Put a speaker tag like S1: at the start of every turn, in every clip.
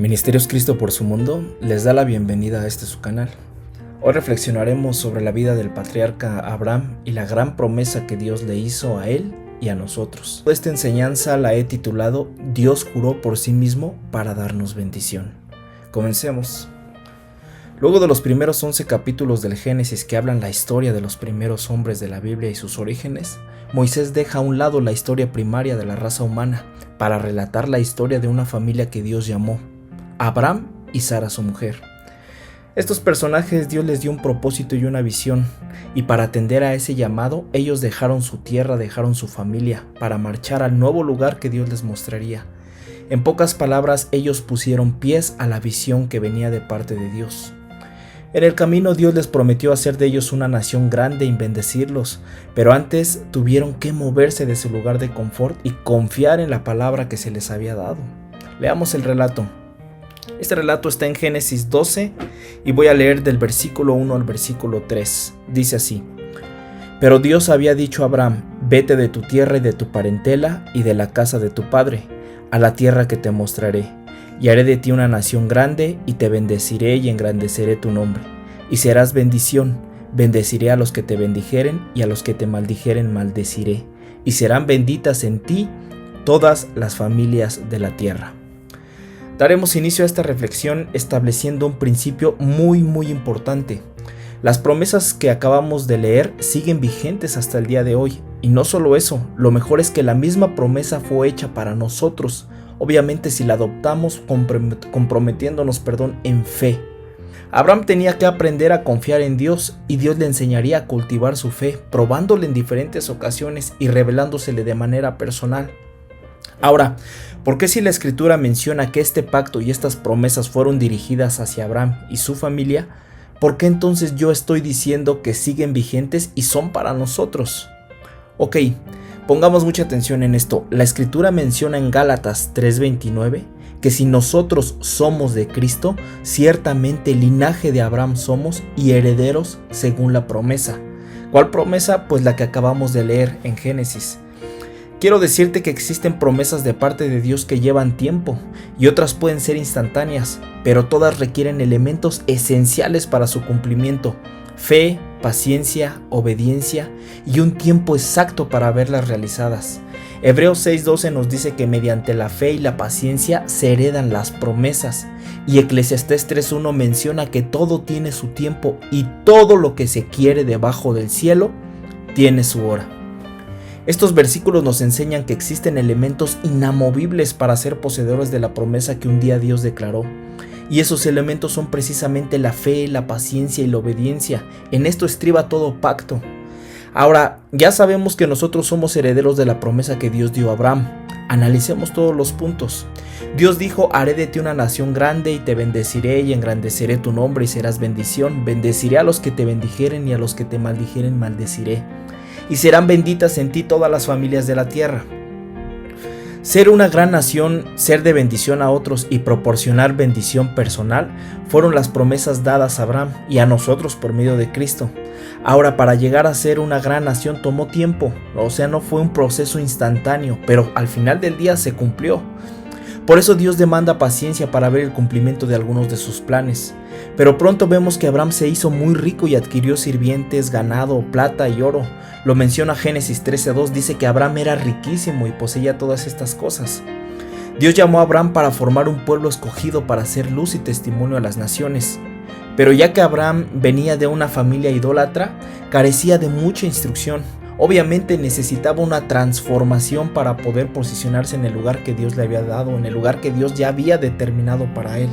S1: Ministerios Cristo por su Mundo les da la bienvenida a su canal. Hoy reflexionaremos sobre la vida del patriarca Abraham y la gran promesa que Dios le hizo a él y a nosotros. Esta enseñanza la he titulado Dios juró por sí mismo para darnos bendición. Comencemos. Luego de los primeros 11 capítulos del Génesis que hablan la historia de los primeros hombres de la Biblia y sus orígenes, Moisés deja a un lado la historia primaria de la raza humana para relatar la historia de una familia que Dios llamó Abraham y Sara su mujer. Estos personajes Dios les dio un propósito y una visión, y para atender a ese llamado ellos dejaron su tierra, dejaron su familia, para marchar al nuevo lugar que Dios les mostraría. En pocas palabras, ellos pusieron pies a la visión que venía de parte de Dios. En el camino Dios les prometió hacer de ellos una nación grande y bendecirlos, pero antes tuvieron que moverse de su lugar de confort y confiar en la palabra que se les había dado. Leamos el relato. Este relato está en Génesis 12 y voy a leer del versículo 1 al versículo 3. Dice así: Pero Dios había dicho a Abraham: Vete de tu tierra y de tu parentela y de la casa de tu padre, a la tierra que te mostraré, y haré de ti una nación grande, y te bendeciré y engrandeceré tu nombre, y serás bendición. Bendeciré a los que te bendijeren, y a los que te maldijeren maldeciré, y serán benditas en ti todas las familias de la tierra. Daremos inicio a esta reflexión estableciendo un principio muy importante. Las promesas que acabamos de leer siguen vigentes hasta el día de hoy, y no solo eso, lo mejor es que la misma promesa fue hecha para nosotros, obviamente si la adoptamos comprometiéndonos en fe. Abraham tenía que aprender a confiar en Dios, y Dios le enseñaría a cultivar su fe, probándole en diferentes ocasiones y revelándosele de manera personal. Ahora, ¿por qué si la Escritura menciona que este pacto y estas promesas fueron dirigidas hacia Abraham y su familia, por qué entonces yo estoy diciendo que siguen vigentes y son para nosotros? Ok, pongamos mucha atención en esto. La Escritura menciona en Gálatas 3:29 que si nosotros somos de Cristo, ciertamente linaje de Abraham somos y herederos según la promesa. ¿Cuál promesa? Pues la que acabamos de leer en Génesis. Quiero decirte que existen promesas de parte de Dios que llevan tiempo y otras pueden ser instantáneas, pero todas requieren elementos esenciales para su cumplimiento: fe, paciencia, obediencia y un tiempo exacto para verlas realizadas. Hebreos 6:12 nos dice que mediante la fe y la paciencia se heredan las promesas, y Eclesiastés 3:1 menciona que todo tiene su tiempo y todo lo que se quiere debajo del cielo tiene su hora. Estos versículos nos enseñan que existen elementos inamovibles para ser poseedores de la promesa que un día Dios declaró. Y esos elementos son precisamente la fe, la paciencia y la obediencia. En esto estriba todo pacto. Ahora, ya sabemos que nosotros somos herederos de la promesa que Dios dio a Abraham. Analicemos todos los puntos. Dios dijo: haré de ti una nación grande y te bendeciré y engrandeceré tu nombre y serás bendición. Bendeciré a los que te bendijeren y a los que te maldijeren maldeciré. Y serán benditas en ti todas las familias de la tierra. Ser una gran nación, ser de bendición a otros y proporcionar bendición personal fueron las promesas dadas a Abraham y a nosotros por medio de Cristo. Ahora, para llegar a ser una gran nación tomó tiempo, o sea, no fue un proceso instantáneo, pero al final del día se cumplió. Por eso Dios demanda paciencia para ver el cumplimiento de algunos de sus planes. Pero pronto vemos que Abraham se hizo muy rico y adquirió sirvientes, ganado, plata y oro. Lo menciona Génesis 13:2, dice que Abraham era riquísimo y poseía todas estas cosas. Dios llamó a Abraham para formar un pueblo escogido para hacer luz y testimonio a las naciones. Pero ya que Abraham venía de una familia idólatra, carecía de mucha instrucción. Obviamente necesitaba una transformación para poder posicionarse en el lugar que Dios le había dado, en el lugar que Dios ya había determinado para él.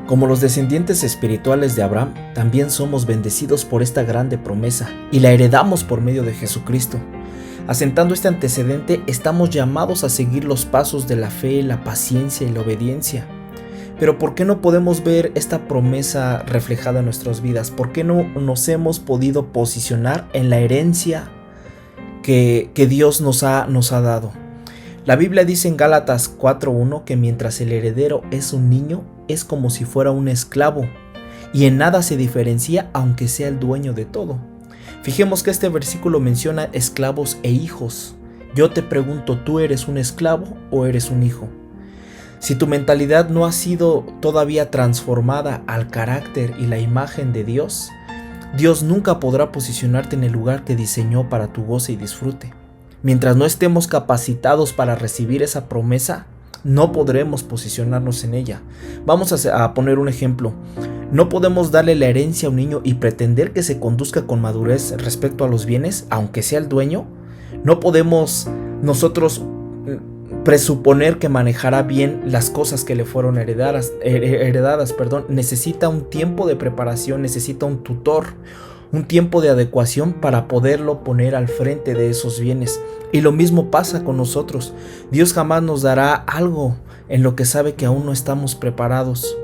S1: Como los descendientes espirituales de Abraham, también somos bendecidos por esta grande promesa y la heredamos por medio de Jesucristo. Asentando este antecedente, estamos llamados a seguir los pasos de la fe, la paciencia y la obediencia. Pero ¿por qué no podemos ver esta promesa reflejada en nuestras vidas? ¿Por qué no nos hemos podido posicionar en la herencia que Dios nos ha dado? La Biblia dice en Gálatas 4:1 que mientras el heredero es un niño, es como si fuera un esclavo, y en nada se diferencia aunque sea el dueño de todo. Fijemos que este versículo menciona esclavos e hijos. Yo te pregunto, ¿tú eres un esclavo o eres un hijo? Si tu mentalidad no ha sido todavía transformada al carácter y la imagen de Dios, Dios nunca podrá posicionarte en el lugar que diseñó para tu goce y disfrute. Mientras no estemos capacitados para recibir esa promesa, no podremos posicionarnos en ella. Vamos a poner un ejemplo. No podemos darle la herencia a un niño y pretender que se conduzca con madurez respecto a los bienes, aunque sea el dueño. No podemos nosotros presuponer que manejará bien las cosas que le fueron heredadas. Necesita un tiempo de preparación, necesita un tutor, un tiempo de adecuación para poderlo poner al frente de esos bienes. Y lo mismo pasa con nosotros. Dios jamás nos dará algo en lo que sabe que aún no estamos preparados.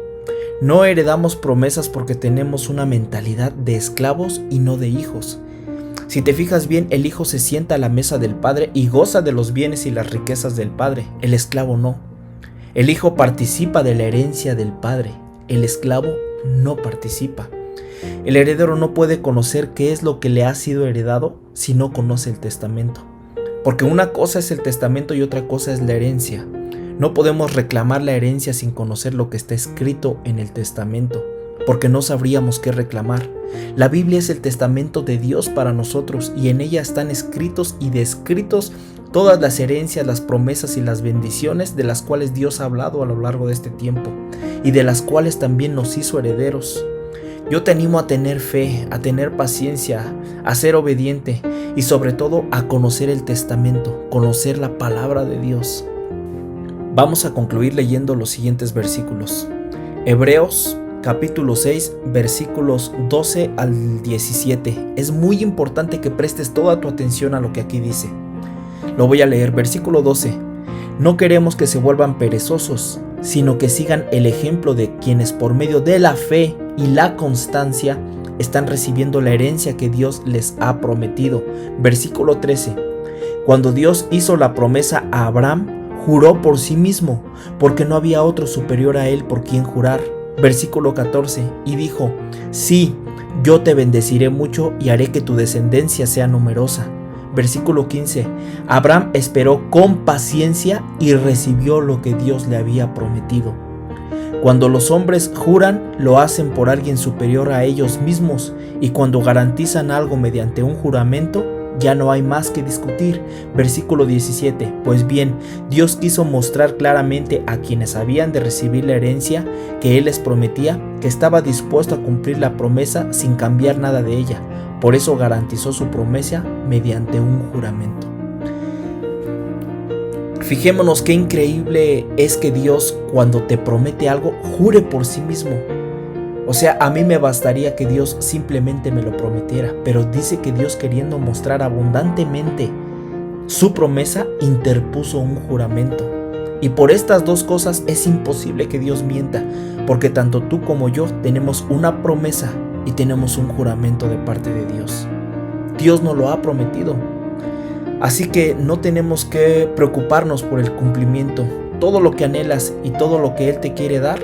S1: No heredamos promesas porque tenemos una mentalidad de esclavos y no de hijos. Si te fijas bien, el hijo se sienta a la mesa del padre y goza de los bienes y las riquezas del padre. El esclavo no. El hijo participa de la herencia del padre. El esclavo no participa. El heredero no puede conocer qué es lo que le ha sido heredado si no conoce el testamento. Porque una cosa es el testamento y otra cosa es la herencia. No podemos reclamar la herencia sin conocer lo que está escrito en el testamento, porque no sabríamos qué reclamar. La Biblia es el testamento de Dios para nosotros y en ella están escritos y descritos todas las herencias, las promesas y las bendiciones de las cuales Dios ha hablado a lo largo de este tiempo y de las cuales también nos hizo herederos. Yo te animo a tener fe, a tener paciencia, a ser obediente y sobre todo a conocer el testamento, conocer la palabra de Dios. Vamos a concluir leyendo los siguientes versículos. Hebreos capítulo 6, versículos 12 al 17. Es muy importante que prestes toda tu atención a lo que aquí dice. Lo voy a leer. Versículo 12. No queremos que se vuelvan perezosos, sino que sigan el ejemplo de quienes por medio de la fe y la constancia están recibiendo la herencia que Dios les ha prometido. Versículo 13. Cuando Dios hizo la promesa a Abraham, juró por sí mismo, porque no había otro superior a él por quien jurar. Versículo 14. Y dijo: sí, yo te bendeciré mucho y haré que tu descendencia sea numerosa. Versículo 15. Abraham esperó con paciencia y recibió lo que Dios le había prometido. Cuando los hombres juran, lo hacen por alguien superior a ellos mismos, y cuando garantizan algo mediante un juramento, ya no hay más que discutir. Versículo 17. Pues bien, Dios quiso mostrar claramente a quienes habían de recibir la herencia que Él les prometía que estaba dispuesto a cumplir la promesa sin cambiar nada de ella. Por eso garantizó su promesa mediante un juramento. Fijémonos qué increíble es que Dios, cuando te promete algo, jure por sí mismo. O sea, a mí me bastaría que Dios simplemente me lo prometiera, pero dice que Dios, queriendo mostrar abundantemente su promesa, interpuso un juramento. Y por estas dos cosas es imposible que Dios mienta, porque tanto tú como yo tenemos una promesa y tenemos un juramento de parte de Dios. Dios nos lo ha prometido. Así que no tenemos que preocuparnos por el cumplimiento. Todo lo que anhelas y todo lo que Él te quiere dar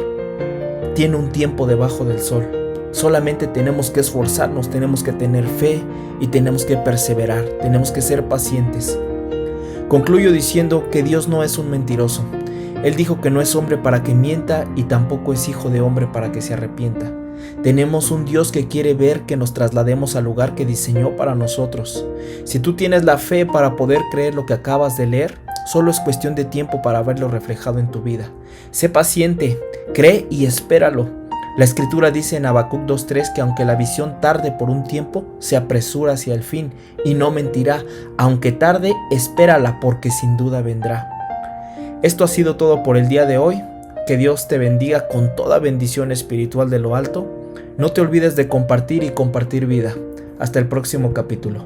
S1: tiene un tiempo debajo del sol. Solamente tenemos que esforzarnos, tenemos que tener fe y tenemos que perseverar, tenemos que ser pacientes. Concluyo diciendo que Dios no es un mentiroso. Él dijo que no es hombre para que mienta y tampoco es hijo de hombre para que se arrepienta. Tenemos un Dios que quiere ver que nos traslademos al lugar que diseñó para nosotros. Si tú tienes la fe para poder creer lo que acabas de leer, solo es cuestión de tiempo para verlo reflejado en tu vida. Sé paciente, cree y espéralo. La escritura dice en Habacuc 2:3 que aunque la visión tarde por un tiempo, se apresura hacia el fin y no mentirá. Aunque tarde, espérala porque sin duda vendrá. Esto ha sido todo por el día de hoy. Que Dios te bendiga con toda bendición espiritual de lo alto. No te olvides de compartir y compartir vida. Hasta el próximo capítulo.